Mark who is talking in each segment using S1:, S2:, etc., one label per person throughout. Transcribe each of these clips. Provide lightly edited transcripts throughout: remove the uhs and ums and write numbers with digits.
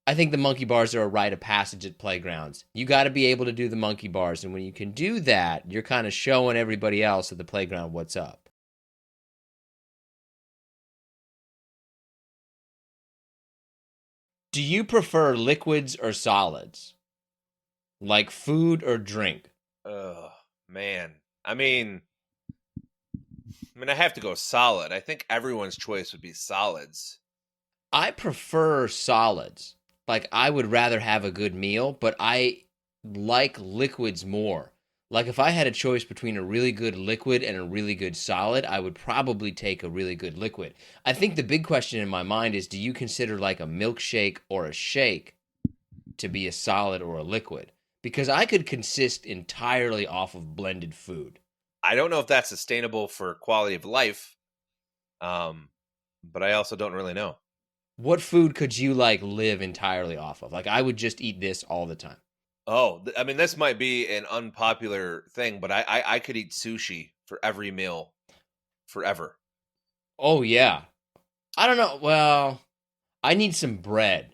S1: I think the monkey bars are a rite of passage at playgrounds. You got to be able to do the monkey bars, and when you can do that, you're kind of showing everybody else at the playground what's up. Do you prefer liquids or solids? Like food or drink?
S2: Oh man. I have to go solid. I think everyone's choice would be solids.
S1: I prefer solids. Like I would rather have a good meal, but I like liquids more. Like if I had a choice between a really good liquid and a really good solid, I would probably take a really good liquid. I think the big question in my mind is do you consider like a milkshake or a shake to be a solid or a liquid? Because I could consist entirely off of blended food.
S2: I don't know if that's sustainable for quality of life, um, but I also don't really know.
S1: What food could you like live entirely off of? Like I would just eat this all the time.
S2: Oh, this might be an unpopular thing, but I could eat sushi for every meal forever.
S1: Oh yeah. I don't know. Well, I need some bread.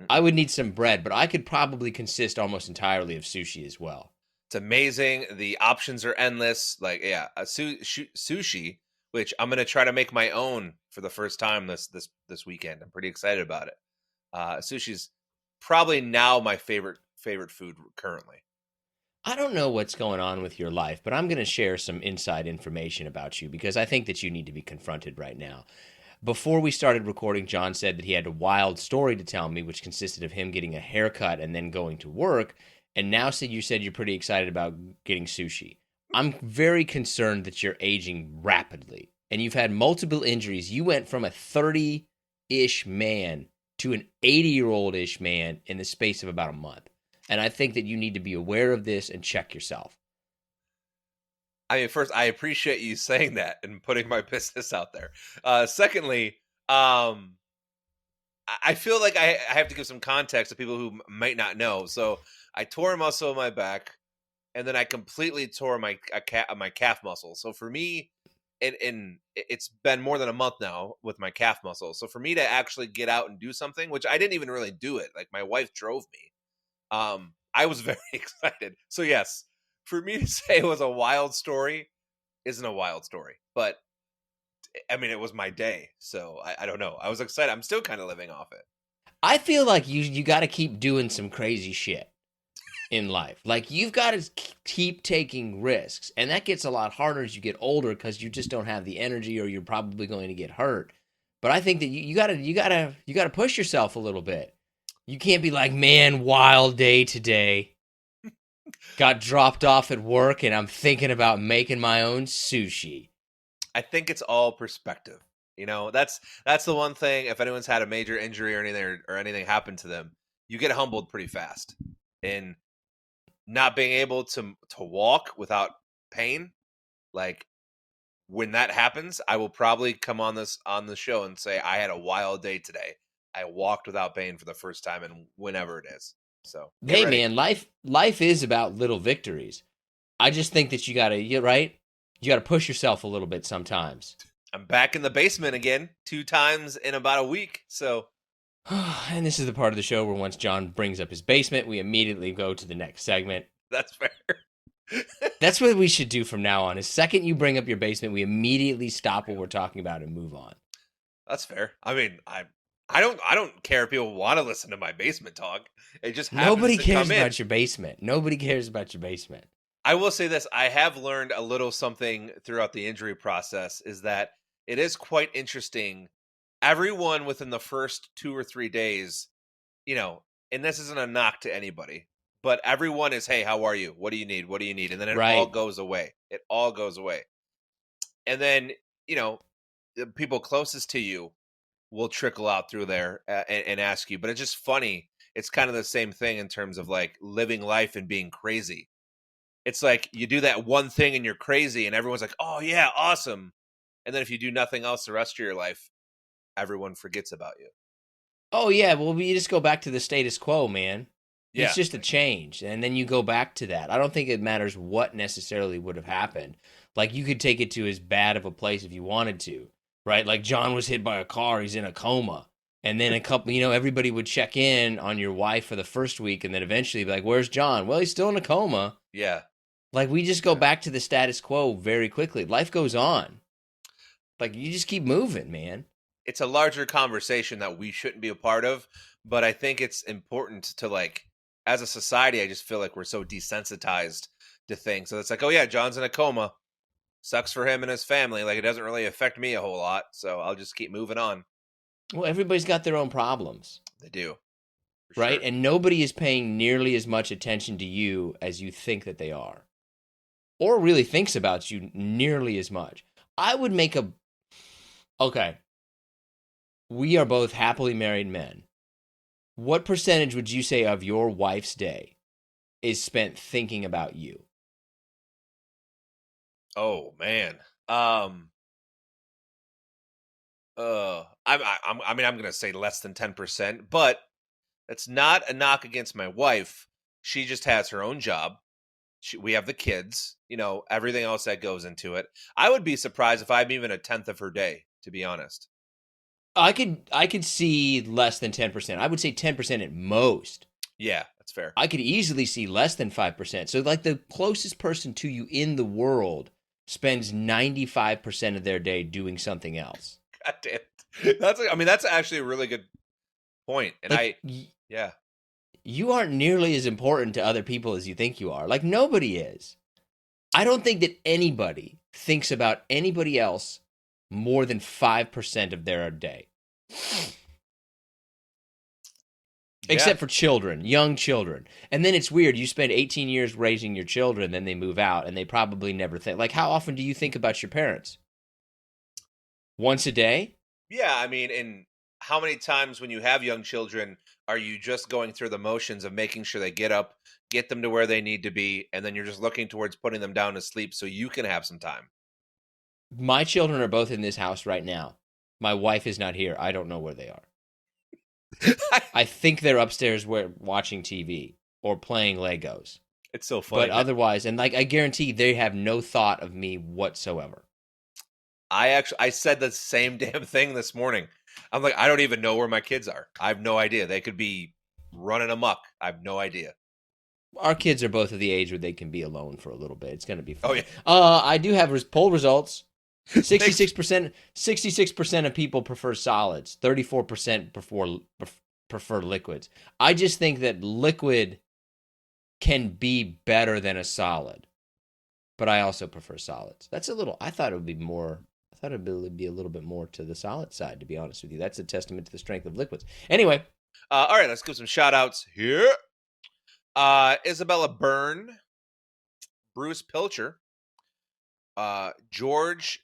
S1: I would need some bread, but I could probably consist almost entirely of sushi as well.
S2: It's amazing. The options are endless. Like, yeah, sushi, which I'm gonna try to make my own for the first time this weekend. I'm pretty excited about it. Sushi's probably now my favorite food currently.
S1: I don't know what's going on with your life, but I'm going to share some inside information about you because I think that you need to be confronted right now. Before we started recording, John said that he had a wild story to tell me, which consisted of him getting a haircut and then going to work. And now you said you're pretty excited about getting sushi. I'm very concerned that you're aging rapidly and you've had multiple injuries. You went from a 30-ish man to an 80-year-old-ish man in the space of about a month. And I think that you need to be aware of this and check yourself.
S2: First, I appreciate you saying that and putting my business out there. Secondly, I feel like I have to give some context to people who might not know. So I tore a muscle in my back, and then I completely tore my calf muscle. So for me, and it's been more than a month now with my calf muscle. So for me to actually get out and do something, which I didn't even really do it, like my wife drove me. I was very excited. So yes, for me to say it was a wild story isn't a wild story, but it was my day. So I don't know. I was excited. I'm still kind of living off it.
S1: I feel like you got to keep doing some crazy shit in life. Like you've got to keep taking risks, and that gets a lot harder as you get older because you just don't have the energy, or you're probably going to get hurt. But I think that you gotta push yourself a little bit. You can't be like, man, wild day today. Got dropped off at work, and I'm thinking about making my own sushi.
S2: I think it's all perspective. That's the one thing. If anyone's had a major injury or anything happened to them, you get humbled pretty fast. And not being able to walk without pain, like when that happens, I will probably come on the show and say I had a wild day today. I walked without pain for the first time, and whenever it is. So
S1: hey, ready. Man, life is about little victories. I just think that you gotta push yourself a little bit sometimes.
S2: I'm back in the basement again 2 times in about a week. So,
S1: and this is the part of the show where once John brings up his basement, we immediately go to the next segment.
S2: That's fair.
S1: That's what we should do from now on. Is second you bring up your basement, we immediately stop what we're talking about and move on.
S2: That's fair. I don't care if people want to listen to my basement talk. It just
S1: nobody cares about your basement. Nobody cares about your basement.
S2: I will say this: I have learned a little something throughout the injury process. Is that it is quite interesting. Everyone within the first 2 or 3 days, and this isn't a knock to anybody, but everyone is, hey, how are you? What do you need? What do you need? And then it all goes away. It all goes away. And then, the people closest to you will trickle out through there and ask you. But it's just funny. It's kind of the same thing in terms of like living life and being crazy. It's like you do that one thing and you're crazy and everyone's like, oh yeah, awesome. And then if you do nothing else the rest of your life, everyone forgets about you.
S1: Oh yeah, well you just go back to the status quo, man.
S2: Yeah.
S1: It's just a change, and then you go back to that. I don't think it matters what necessarily would have happened. Like you could take it to as bad of a place if you wanted to, right? Like John was hit by a car, he's in a coma, And then a couple, everybody would check in on your wife for the first week and then eventually be like, where's John? Well, he's still in a coma.
S2: Yeah.
S1: Like, we just go back to the status quo very quickly. Life goes on. Like, you just keep moving, man.
S2: It's a larger conversation that we shouldn't be a part of, but I think it's important to, like, as a society, I just feel like we're so desensitized to things. So it's like, oh yeah, John's in a coma. Sucks for him and his family. Like, it doesn't really affect me a whole lot, so I'll just keep moving on.
S1: Well, everybody's got their own problems.
S2: They do.
S1: Right?
S2: Sure.
S1: And nobody is paying nearly as much attention to you as you think that they are. Or really thinks about you nearly as much. I would make a... Okay. We are both happily married men. What percentage would you say of your wife's day is spent thinking about you?
S2: Oh man. I'm gonna say less than 10%, but that's not a knock against my wife. She just has her own job. We have the kids, everything else that goes into it. I would be surprised if I'm even a tenth of her day, to be honest.
S1: I could see less than 10%. I would say 10% at most.
S2: Yeah, that's fair.
S1: I could easily see less than 5%. So like the closest person to you in the world spends 95% of their day doing something else.
S2: God damn it. That's actually a really good point. And
S1: like,
S2: yeah.
S1: You aren't nearly as important to other people as you think you are. Like, nobody is. I don't think that anybody thinks about anybody else more than 5% of their day. Except for children, young children. And then it's weird. You spend 18 years raising your children, then they move out, and they probably never think. Like, how often do you think about your parents? Once a day?
S2: Yeah, and how many times when you have young children are you just going through the motions of making sure they get up, get them to where they need to be, and then you're just looking towards putting them down to sleep so you can have some time?
S1: My children are both in this house right now. My wife is not here. I don't know where they are. I think they're upstairs watching TV or playing Legos.
S2: It's so funny.
S1: But otherwise, and like I guarantee they have no thought of me whatsoever.
S2: I said the same damn thing this morning. I'm like, I don't even know where my kids are. I have no idea. They could be running amok. I have no idea.
S1: Our kids are both of the age where they can be alone for a little bit. It's going to be fun.
S2: Oh, yeah.
S1: I do have poll results. 66% of people prefer solids. 34% prefer liquids. I just think that liquid can be better than a solid. But I also prefer solids. I thought it would be more... I thought it would be a little bit more to the solid side, to be honest with you. That's a testament to the strength of liquids. Anyway.
S2: All right, let's give some shout-outs here. Isabella Byrne, Bruce Pilcher, George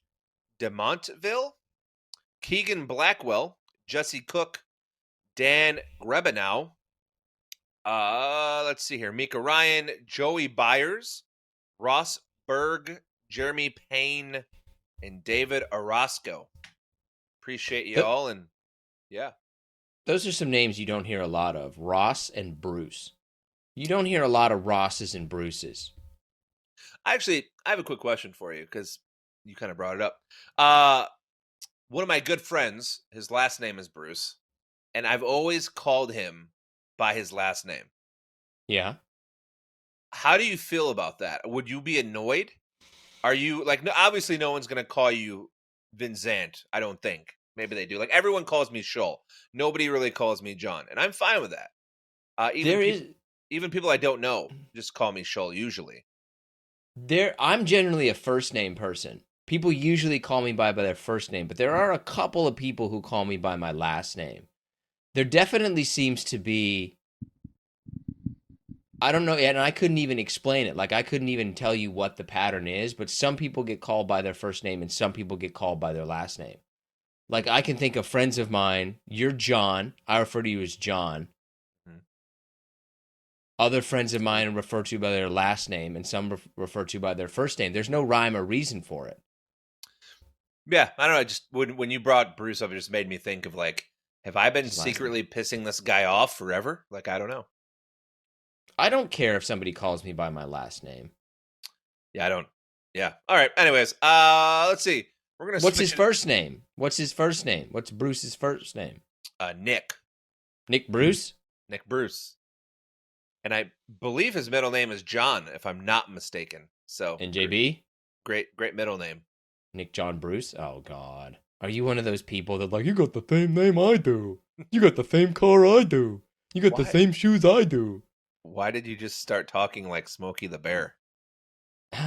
S2: DeMontville, Keegan Blackwell, Jesse Cook, Dan Grebenow, let's see here, Mika Ryan, Joey Byers, Ross Berg, Jeremy Payne, and David Orozco. Appreciate you all, and yeah.
S1: Those are some names you don't hear a lot of, Ross and Bruce. You don't hear a lot of Rosses and Bruces.
S2: Actually, I have a quick question for you, because you kind of brought it up. One of my good friends, his last name is Bruce, and I've always called him by his last name.
S1: Yeah.
S2: How do you feel about that? Would you be annoyed? Are you, like, obviously no one's going to call you VinZant, I don't think. Maybe they do. Like, everyone calls me Shull. Nobody really calls me John, and I'm fine with that. Even people I don't know just call me Shull usually.
S1: I'm generally a first name person. People usually call me by their first name, but there are a couple of people who call me by my last name. There definitely seems to be... I don't know, and I couldn't even explain it. Like, I couldn't even tell you what the pattern is, but some people get called by their first name and some people get called by their last name. Like, I can think of friends of mine, you're John, I refer to you as John. Mm-hmm. Other friends of mine refer to you by their last name, and some refer to you by their first name. There's no rhyme or reason for it.
S2: Yeah, I don't know, just when you brought Bruce up, it just made me think of, like, have I been secretly pissing this guy off forever? Like, I don't know.
S1: I don't care if somebody calls me by my last name.
S2: Yeah, I don't. Yeah. All right. Anyways, let's see.
S1: What's his first name? What's Bruce's first name?
S2: Nick.
S1: Nick Bruce?
S2: Nick Bruce. And I believe his middle name is John, if I'm not mistaken. So
S1: And JB?
S2: Great middle name.
S1: Nick John Bruce? Oh, God. Are you one of those people that like, you got the same name I do. You got the same car I do. You got the same shoes I do.
S2: Why did you just start talking like Smokey the Bear?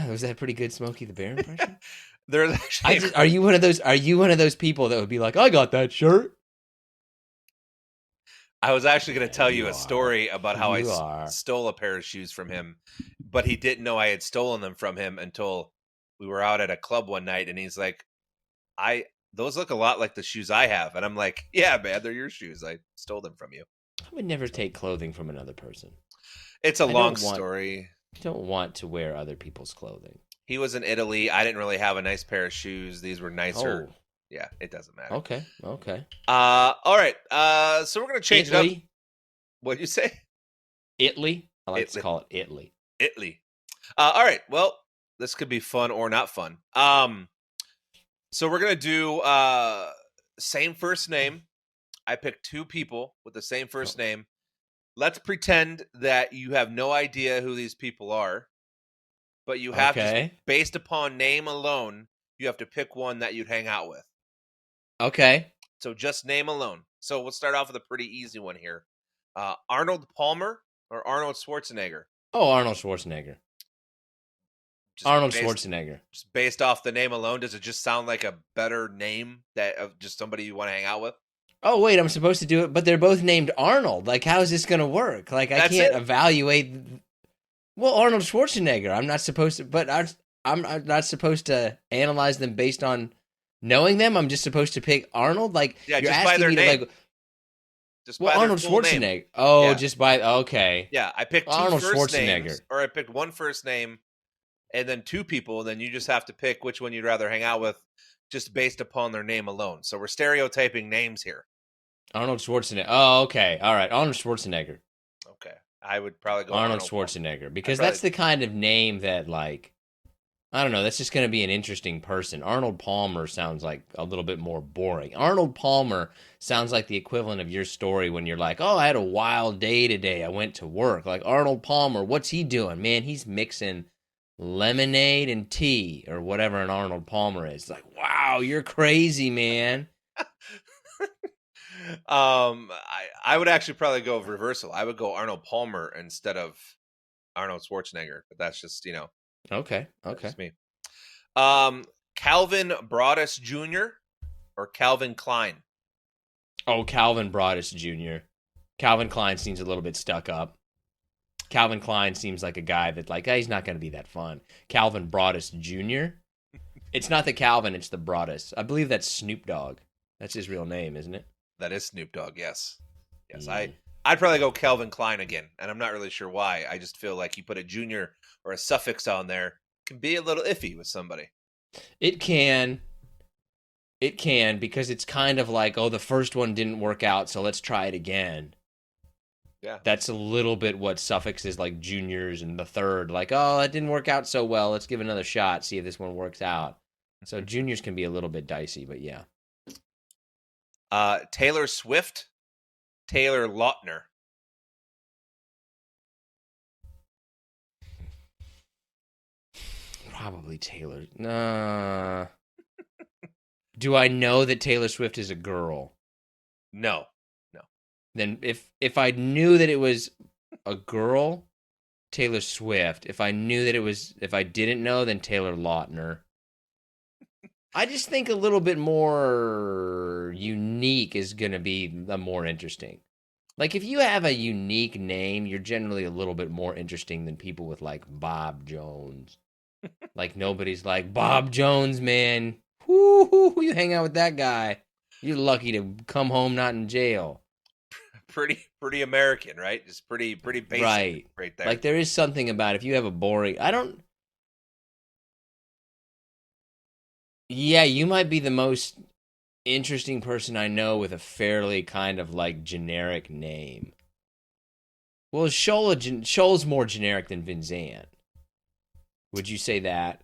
S1: Was that a pretty good Smokey the Bear impression?
S2: There's actually
S1: Are you one of those people that would be like, I got that shirt?
S2: I was actually going to tell you
S1: You
S2: a story about how
S1: I
S2: stole a pair of shoes from him, but he didn't know I had stolen them from him until we were out at a club one night, and he's like, those look a lot like the shoes I have. And I'm like, yeah, man, they're your shoes. I stole them from you.
S1: I would never take clothing from another person.
S2: It's a long story.
S1: I don't want to wear other people's clothing.
S2: He was in Italy. I didn't really have a nice pair of shoes. These were nicer.
S1: Oh.
S2: Yeah, it doesn't matter.
S1: Okay.
S2: All right. So we're going to change it up. What'd you say?
S1: Italy? I like to call it Italy.
S2: Italy. All right. Well, this could be fun or not fun. So we're going to do same first name. I picked two people with the same first name. Let's pretend that you have no idea who these people are, but you have to, based upon name alone, you have to pick one that you'd hang out with.
S1: Okay.
S2: So just name alone. So we'll start off with a pretty easy one here. Arnold Palmer or Arnold Schwarzenegger?
S1: Oh, Arnold Schwarzenegger. Schwarzenegger.
S2: Just based off the name alone, does it just sound like a better name that of just somebody you want to hang out with?
S1: Oh, wait, I'm supposed to do it, but they're both named Arnold. Like, how is this going to work? Like, I can't evaluate. Well, Arnold Schwarzenegger. I'm not supposed to, but I'm not supposed to analyze them based on knowing them. I'm just supposed to pick Arnold. Like,
S2: yeah,
S1: you're
S2: just
S1: asking
S2: by their
S1: me
S2: name.
S1: to, like,
S2: just
S1: well,
S2: by
S1: Arnold
S2: their full
S1: Schwarzenegger.
S2: Name.
S1: Oh,
S2: yeah.
S1: just by okay.
S2: Yeah, I picked two
S1: Arnold
S2: first
S1: Schwarzenegger.
S2: names, or I picked one first name, and then two people. And then you just have to pick which one you'd rather hang out with, just based upon their name alone. So we're stereotyping names here.
S1: Arnold Schwarzenegger. Oh, okay. All right. Arnold Schwarzenegger.
S2: Okay. I would probably go
S1: Arnold Schwarzenegger. Because that's the kind of name that, like, I don't know, that's just going to be an interesting person. Arnold Palmer sounds like a little bit more boring. Arnold Palmer sounds like the equivalent of your story when you're like, oh, I had a wild day today. I went to work. Like, Arnold Palmer, what's he doing? Man, he's mixing lemonade and tea or whatever an Arnold Palmer is. It's like, wow, you're crazy, man.
S2: I would actually probably go reversal. I would go Arnold Palmer instead of Arnold Schwarzenegger, but that's just,
S1: Okay.
S2: That's me. Calvin Broadus Jr. or Calvin Klein?
S1: Oh, Calvin Broadus Jr. Calvin Klein seems a little bit stuck up. Calvin Klein seems like a guy that, like, he's not going to be that fun. Calvin Broadus Jr. It's not the Calvin, it's the Broadus. I believe that's Snoop Dogg. That's his real name, isn't it?
S2: That is Snoop Dogg, yes. I'd probably go Calvin Klein again, and I'm not really sure why. I just feel like you put a junior or a suffix on there can be a little iffy with somebody.
S1: It can, because it's kind of like, oh, the first one didn't work out, so let's try it again.
S2: Yeah.
S1: That's a little bit what suffixes like juniors and the third, like, oh, it didn't work out so well, let's give it another shot, see if this one works out. So juniors can be a little bit dicey, but yeah.
S2: Taylor Swift, Taylor Lautner.
S1: Probably Taylor. Nah. Do I know that Taylor Swift is a girl?
S2: No.
S1: Then if I knew that it was a girl, Taylor Swift. If I didn't know, then Taylor Lautner. I just think a little bit more unique is going to be more interesting. Like, if you have a unique name, you're generally a little bit more interesting than people with, like, Bob Jones. Like, nobody's like, Bob Jones, man. Whoo, you hang out with that guy. You're lucky to come home not in jail.
S2: Pretty American, right? Just pretty basic right there.
S1: Like, there is something about if you have a boring... Yeah, you might be the most interesting person I know with a fairly kind of, like, generic name. Well, Shull's more generic than VinZant. Would you say that?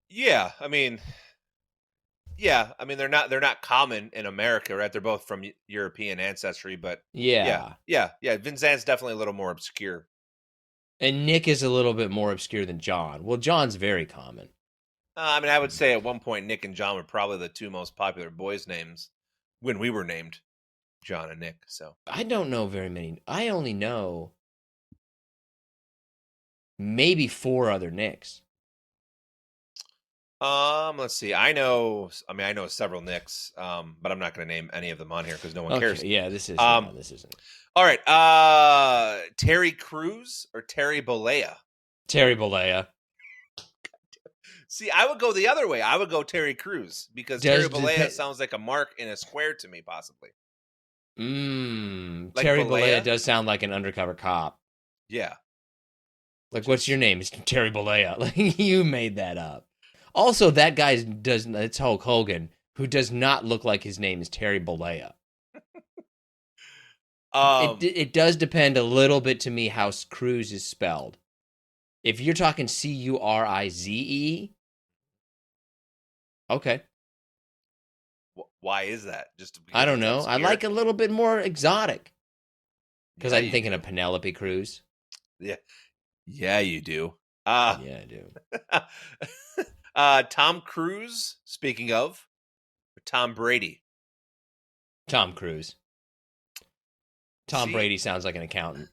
S2: Yeah, I mean, Yeah, I mean they're not common in America, right? They're both from European ancestry, but
S1: Yeah.
S2: yeah. VinZant's definitely a little more obscure.
S1: And Nick is a little bit more obscure than John. Well, John's very common.
S2: I mean, I would say at one point Nick and John were probably the two most popular boys' names when we were named John and Nick. So
S1: I don't know very many. I only know maybe 4 other Nicks.
S2: let's see. I know several Nicks, but I'm not going to name any of them on here because no one cares.
S1: Yeah, this is this isn't.
S2: All right. Terry Crews or Terry Bollea?
S1: Terry Bollea.
S2: See, I would go the other way. I would go Terry Crews because Terry Bollea sounds like a mark in a square to me, possibly.
S1: Like Terry Bollea does sound like an undercover cop.
S2: Yeah.
S1: Like, what's your name? It's Terry Bollea. Like, you made that up. Also, that guy it's Hulk Hogan, who does not look like his name is Terry Bollea. It does depend a little bit to me how Cruz is spelled. If you're talking Curize, okay.
S2: Why is that?
S1: I don't know. I like a little bit more exotic. Because I'm thinking of Penelope Cruz.
S2: Yeah, you do.
S1: Yeah, I do.
S2: Tom Cruise, speaking of, Tom Brady.
S1: Tom Cruise. Tom Brady sounds like an accountant.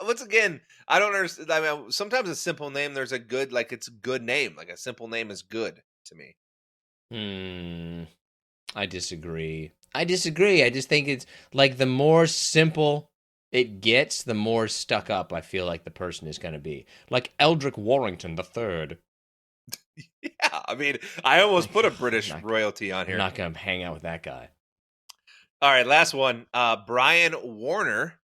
S2: Once again, I don't understand. I mean, sometimes a simple name, there's a good, like, it's a good name. Like, a simple name is good to me.
S1: I disagree. I just think it's, like, the more simple it gets, the more stuck up I feel like the person is going to be. Like Eldrick Warrington III.
S2: Yeah, I mean, I almost put a British royalty on here.
S1: I'm not going to hang out with that guy.
S2: All right, last one. Brian Warner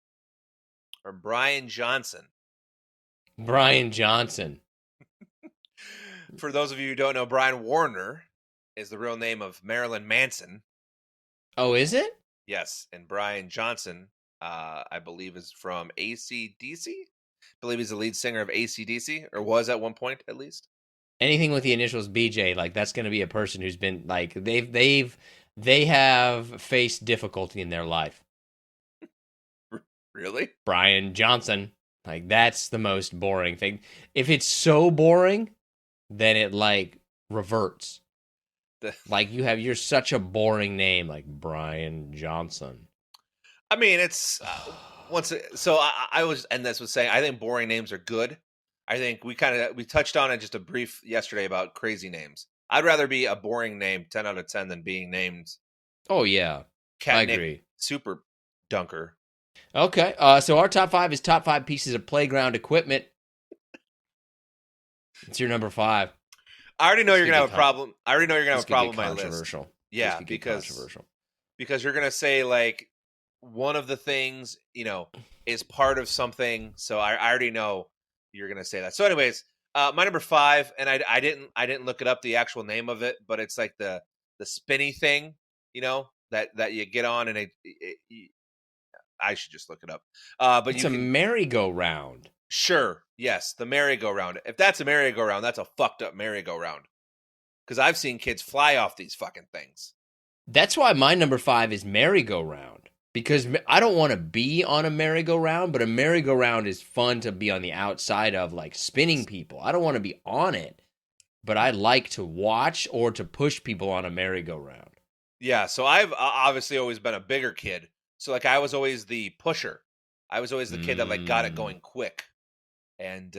S2: or Brian Johnson?
S1: Brian Johnson.
S2: For those of you who don't know, Brian Warner is the real name of Marilyn Manson.
S1: Oh, is it?
S2: Yes, and Brian Johnson, I believe, is from AC/DC. I believe he's the lead singer of AC/DC, or was at one point at least.
S1: Anything with the initials BJ, like, that's going to be a person who's been, like, they have faced difficulty in their life.
S2: Really?
S1: Brian Johnson. Like, that's the most boring thing. If it's so boring, then it, like, reverts. Like, you're such a boring name, like Brian Johnson.
S2: I mean, it's I was, and this was saying, I think boring names are good. I think we touched on it just a brief yesterday about crazy names. I'd rather be a boring name 10 out of 10 than being named.
S1: Oh yeah, I agree.
S2: Super Dunker.
S1: Okay, so our top 5 is top 5 pieces of playground equipment. It's your number 5.
S2: I already know you're gonna have a problem. I already know you're gonna have a problem with my list.
S1: Controversial.
S2: Yeah, because you're gonna say, like, one of the things, is part of something. So I already know you're gonna say that. So, anyways, my number 5, and I didn't look it up, the actual name of it, but it's like the spinny thing, that you get on, and I should just look it up. But
S1: it's a merry-go-round.
S2: Sure. Yes, the merry-go-round. If that's a merry-go-round, that's a fucked up merry-go-round. Because I've seen kids fly off these fucking things.
S1: That's why my number 5 is merry-go-round. Because I don't want to be on a merry-go-round, but a merry-go-round is fun to be on the outside of, like spinning people. I don't want to be on it, but I like to watch or to push people on a merry-go-round.
S2: Yeah, so I've obviously always been a bigger kid. So, like, I was always the pusher. I was always the kid that, like, got it going quick. And,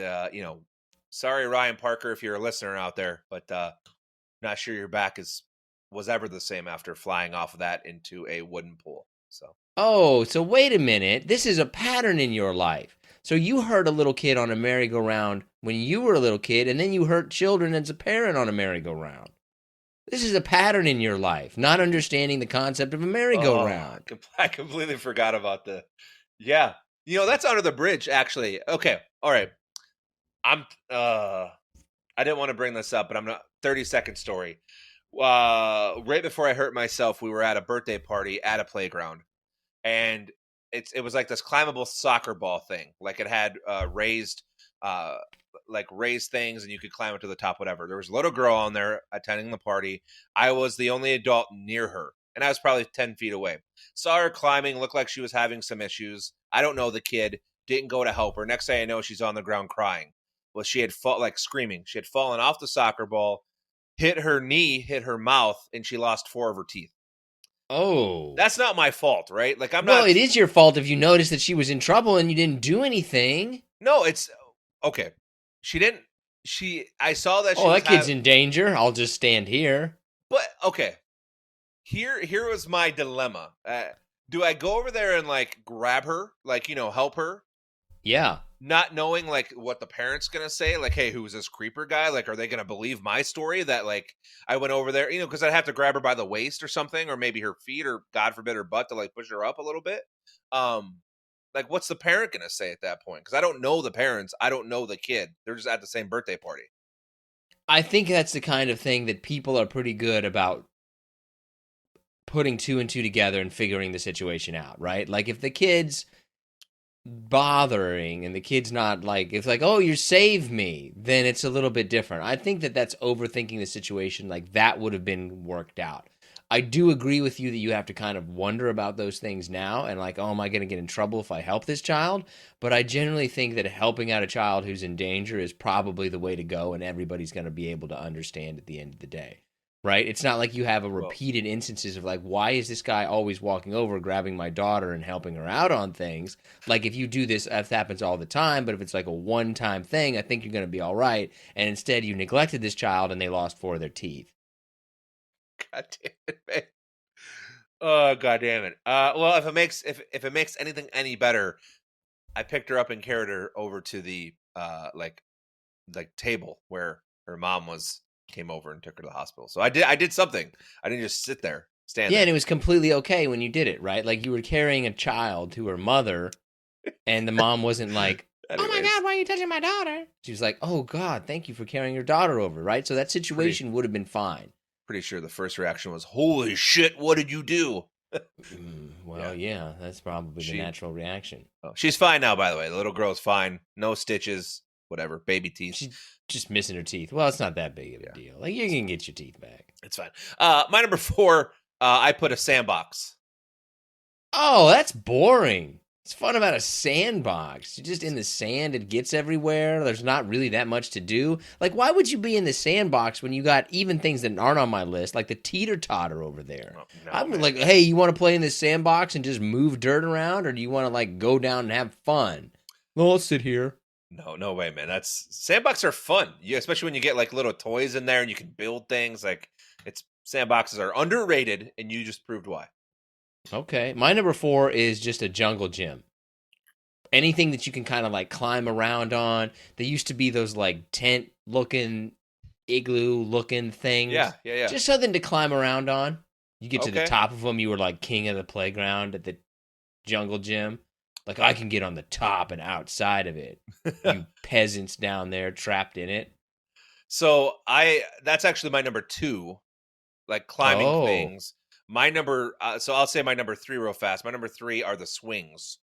S2: sorry, Ryan Parker, if you're a listener out there, but not sure your back was ever the same after flying off of that into a wooden pool.
S1: So wait a minute. This is a pattern in your life. So you hurt a little kid on a merry-go-round when you were a little kid, and then you hurt children as a parent on a merry-go-round. This is a pattern in your life, not understanding the concept of a merry-go-round.
S2: I completely forgot about yeah. That's under the bridge, actually. Okay. All right. I didn't want to bring this up, but I'm not. 30-second story. Right before I hurt myself, we were at a birthday party at a playground, and it was like this climbable soccer ball thing. Like, it had raised like raised things and you could climb up to the top, whatever. There was a little girl on there attending the party. I was the only adult near her, and I was probably 10 feet away. Saw her climbing, looked like she was having some issues. I don't know the kid, didn't go to help her. Next thing I know, she's on the ground crying. Well, she had like screaming. She had fallen off the soccer ball, hit her knee, hit her mouth, and she lost 4 of her teeth.
S1: Oh.
S2: That's not my fault, right? Like, I'm
S1: Well,
S2: not.
S1: it is your fault if you noticed that she was in trouble and you didn't do anything.
S2: No, it's okay. She didn't. I saw that she
S1: Oh,
S2: was
S1: that kid's in danger. I'll just stand here.
S2: But okay. Here was my dilemma. Do I go over there and like grab her, like, help her?
S1: Yeah.
S2: Not knowing like what the parents gonna say, like, hey, who's this creeper guy? Like, are they gonna believe my story that like I went over there, because I'd have to grab her by the waist or something, or maybe her feet, or God forbid her butt to like push her up a little bit. Like, what's the parent gonna say at that point? Because I don't know the parents, I don't know the kid. They're just at the same birthday party.
S1: I think that's the kind of thing that people are pretty good about putting 2 and 2 together and figuring the situation out, right? Like if the kid's bothering and the kid's not like, it's like, oh, you save me, then it's a little bit different. I think that that's overthinking the situation. Like that would have been worked out. I do agree with you that you have to kind of wonder about those things now and like, oh, am I going to get in trouble if I help this child? But I generally think that helping out a child who's in danger is probably the way to go, and everybody's going to be able to understand at the end of the day, right? It's not like you have a repeated instances of like, why is this guy always walking over, grabbing my daughter and helping her out on things? Like if you do this, that happens all the time, but if it's like a one-time thing, I think you're going to be all right. And instead you neglected this child and they lost 4 of their teeth.
S2: God damn it, man. Oh, God damn it. Well, if it makes anything any better, I picked her up and carried her over to the like table where her mom came over and took her to the hospital. So I did something. I didn't just sit there, stand there.
S1: And it was completely okay when you did it, right? Like you were carrying a child to her mother, and the mom wasn't like, oh my God, why are you touching my daughter? She was like, oh God, thank you for carrying your daughter over, right? So that situation would have been fine.
S2: Pretty sure the first reaction was, holy shit, what did you do?
S1: Well, yeah, that's probably the natural reaction.
S2: Oh, she's fine now, by the way. The little girl's fine. No stitches, whatever, baby teeth.
S1: She's just missing her teeth. Well, it's not that big of a deal. Like, you can get your teeth back.
S2: It's fine. My number 4, I put a sandbox.
S1: Oh, that's boring. It's fun about a sandbox. You're just in the sand. It gets everywhere. There's not really that much to do. Like, why would you be in the sandbox when you got even things that aren't on my list, like the teeter-totter over there? I'm like, hey, you want to play in this sandbox and just move dirt around, or do you want to, like, go down and have fun? Well, let's sit here.
S2: No way, man. Sandboxes are fun. Especially when you get, like, little toys in there and you can build things. Like, sandboxes are underrated, and you just proved why.
S1: Okay. My number 4 is just a jungle gym. Anything that you can kind of like climb around on. There used to be those like tent looking, igloo looking things.
S2: Yeah.
S1: Just something to climb around on. You get to the top of them, you were like king of the playground at the jungle gym. Like, I can get on the top and outside of it. You peasants down there trapped in it.
S2: So that's actually my number 2, like climbing things. My number, so I'll say my number 3 real fast. My number 3 are the swings.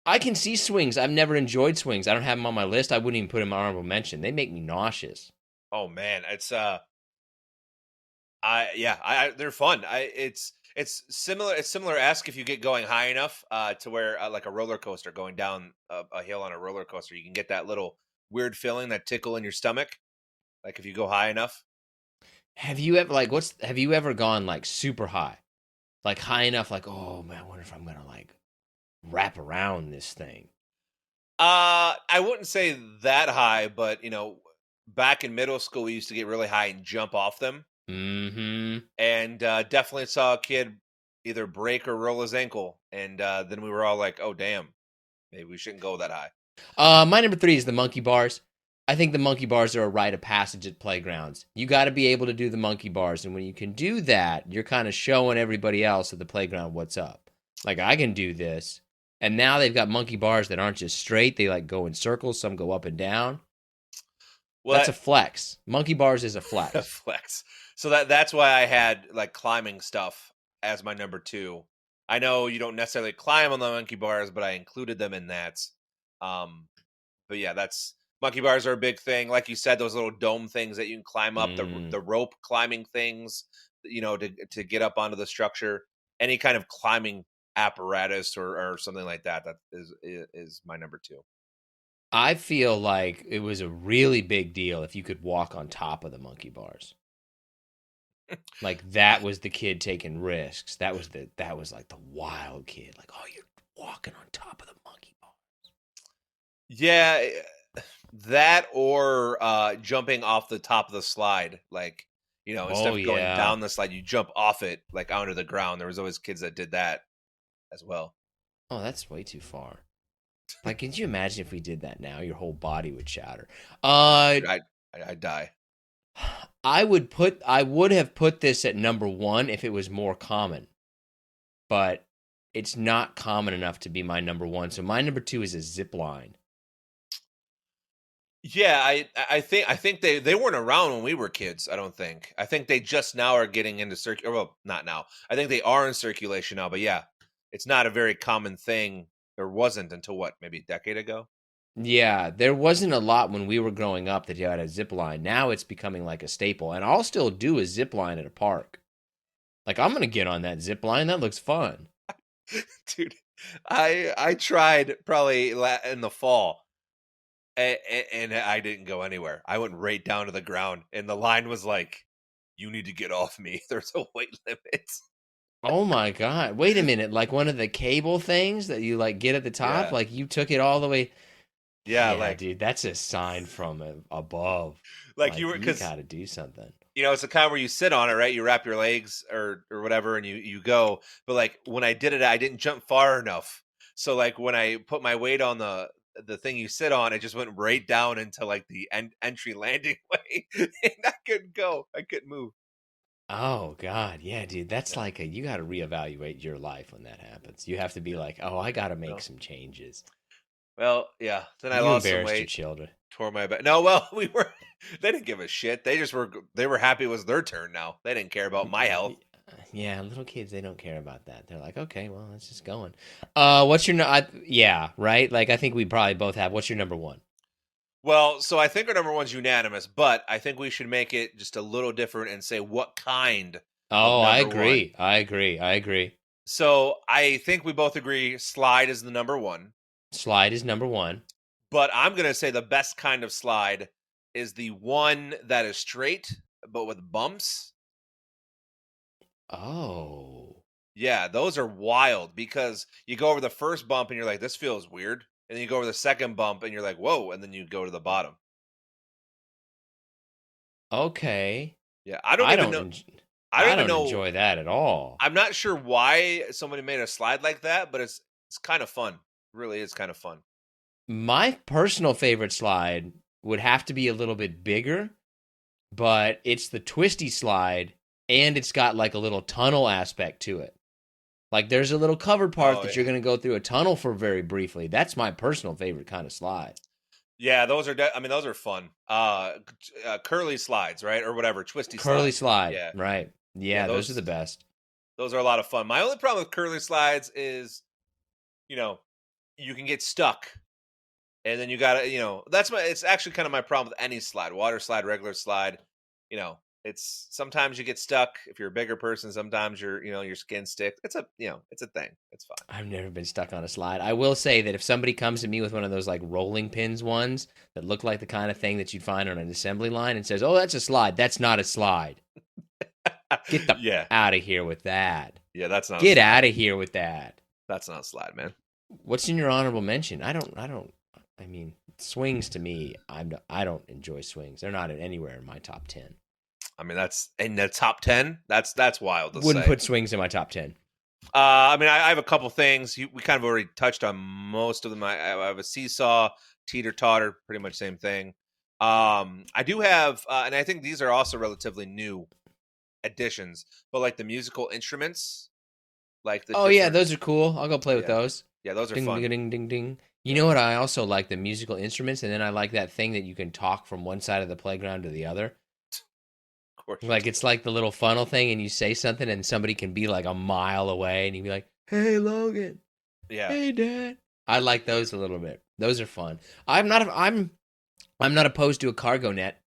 S1: I can see swings. I've never enjoyed swings. I don't have them on my list. I wouldn't even put them in my honorable mention. They make me nauseous.
S2: Oh man, it's they're fun. It's similar. It's similar-esque if you get going high enough to where like a roller coaster, going down a hill on a roller coaster, you can get that little weird feeling, that tickle in your stomach. Like if you go high enough.
S1: Have you ever have you ever gone like super high? Like high enough, like, oh man, I wonder if I'm gonna like wrap around this thing.
S2: I wouldn't say that high, but back in middle school we used to get really high and jump off them.
S1: Mm-hmm.
S2: And definitely saw a kid either break or roll his ankle, and then we were all like, oh damn, maybe we shouldn't go that high.
S1: My number 3 is the monkey bars. I think the monkey bars are a rite of passage at playgrounds. You got to be able to do the monkey bars, and when you can do that, you're kind of showing everybody else at the playground what's up. Like, I can do this. And now they've got monkey bars that aren't just straight. They like go in circles. Some go up and down. Well, that's a flex. Monkey bars is a flex.
S2: A flex. So that's why I had like climbing stuff as my number 2. I know you don't necessarily climb on the monkey bars, but I included them in that. yeah, that's monkey bars are a big thing. Like you said, those little dome things that you can climb up, the rope climbing things, to get up onto the structure. Any kind of climbing apparatus or something like that is my number 2.
S1: I feel like it was a really big deal if you could walk on top of the monkey bars. Like that was the kid taking risks. That was like the wild kid. Like, oh, you're walking on top of the monkey bars.
S2: Yeah, that or jumping off the top of the slide. Like, instead of going down the slide, you jump off it like onto the ground. There was always kids that did that as well.
S1: Oh, that's way too far. Like, could you imagine if we did that now? Your whole body would shatter.
S2: I'd die.
S1: I would have put this at number 1 if it was more common, but it's not common enough to be my number 1. So my number 2 is a zip line.
S2: Yeah, I think they weren't around when we were kids. I don't think. I think they just now are getting into well, not now. I think they are in circulation now, but yeah, it's not a very common thing. Or wasn't until what, maybe a decade ago?
S1: Yeah, there wasn't a lot when we were growing up that you had a zip line. Now it's becoming like a staple, and I'll still do a zip line at a park. Like, I'm gonna get on that zip line. That looks fun,
S2: dude. I tried probably in the fall, and I didn't go anywhere. I went right down to the ground, and the line was like, "You need to get off me. There's a weight limit."
S1: Oh my God. Wait a minute. Like one of the cable things that you like get at the top?
S2: Yeah.
S1: Like you took it all the way.
S2: Yeah,
S1: like, dude, that's a sign from above.
S2: Like you
S1: got to do something.
S2: It's the kind where you sit on it, right? You wrap your legs or whatever, and you go. But like when I did it, I didn't jump far enough. So like when I put my weight on the thing you sit on, it just went right down into like the entry landing way, and I couldn't go. I couldn't move.
S1: Oh God, yeah, dude, that's like you got to reevaluate your life when that happens. You have to be like, oh, I got to make some changes.
S2: Well, yeah. Then I lost some weight.
S1: Your children.
S2: Tore my back. No, well, they didn't give a shit. They were happy it was their turn now. They didn't care about my health.
S1: Yeah, little kids, they don't care about that. They're like, okay, well, let's just going. What's your yeah, right? Like I think we probably both have. What's your number 1?
S2: Well, so I think our number 1's unanimous, but I think we should make it just a little different and say what kind.
S1: Oh, I agree. I agree.
S2: So I think we both agree slide is the number 1.
S1: Slide is number 1.
S2: But I'm going to say the best kind of slide is the one that is straight, but with bumps.
S1: Oh.
S2: Yeah, those are wild because you go over the first bump and you're like, this feels weird. And then you go over the second bump and you're like, whoa. And then you go to the bottom.
S1: Okay.
S2: Yeah, I don't
S1: enjoy that at all.
S2: I'm not sure why somebody made a slide like that, but it's kind of fun. It really is kind of fun.
S1: My personal favorite slide would have to be a little bit bigger, but it's the twisty slide, and it's got like a little tunnel aspect to it. Like there's a little covered part that you're going to go through a tunnel for very briefly. That's my personal favorite kind of slide.
S2: Yeah, those are those are fun. Curly slides, right? Or whatever, twisty
S1: curly slide. Yeah. Right. Yeah, those are the best.
S2: Those are a lot of fun. My only problem with curly slides is, you can get stuck. And then you got to, it's actually kind of my problem with any slide, water slide, regular slide. It's sometimes you get stuck. If you're a bigger person, sometimes your skin sticks. It's a thing. It's fine.
S1: I've never been stuck on a slide. I will say that if somebody comes to me with one of those like rolling pins ones that look like the kind of thing that you'd find on an assembly line and says, oh, that's a slide. That's not a slide. Get the out of here with that.
S2: Yeah, that's not.
S1: Get out of here with that.
S2: That's not a slide, man.
S1: What's in your honorable mention? I mean, swings to me, I don't enjoy swings. They're not anywhere in my top 10.
S2: I mean, that's in the top 10. That's wild.
S1: Wouldn't put swings in my top 10.
S2: I mean, I have a couple things. We kind of already touched on most of them. I have a seesaw, teeter-totter, pretty much same thing. I do have, and I think these are also relatively new additions, but like the musical instruments, like the
S1: yeah, those are cool. I'll go play with those.
S2: Yeah, those are
S1: ding,
S2: fun.
S1: Ding, ding, ding, ding. You know what? I also like the musical instruments, and then I like that thing that you can talk from one side of the playground to the other.
S2: Of course.
S1: Like it's like the little funnel thing, and you say something, and somebody can be like a mile away, and you'd be like, "Hey, Logan."
S2: Yeah.
S1: Hey, Dad. I like those a little bit. Those are fun. I'm not opposed to a cargo net.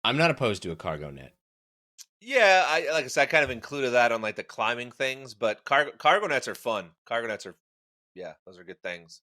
S1: I'm not opposed to a cargo net.
S2: Yeah, I like I said, I kind of included that on like the climbing things, but cargo nets are fun. Cargo nets are, yeah, those are good things.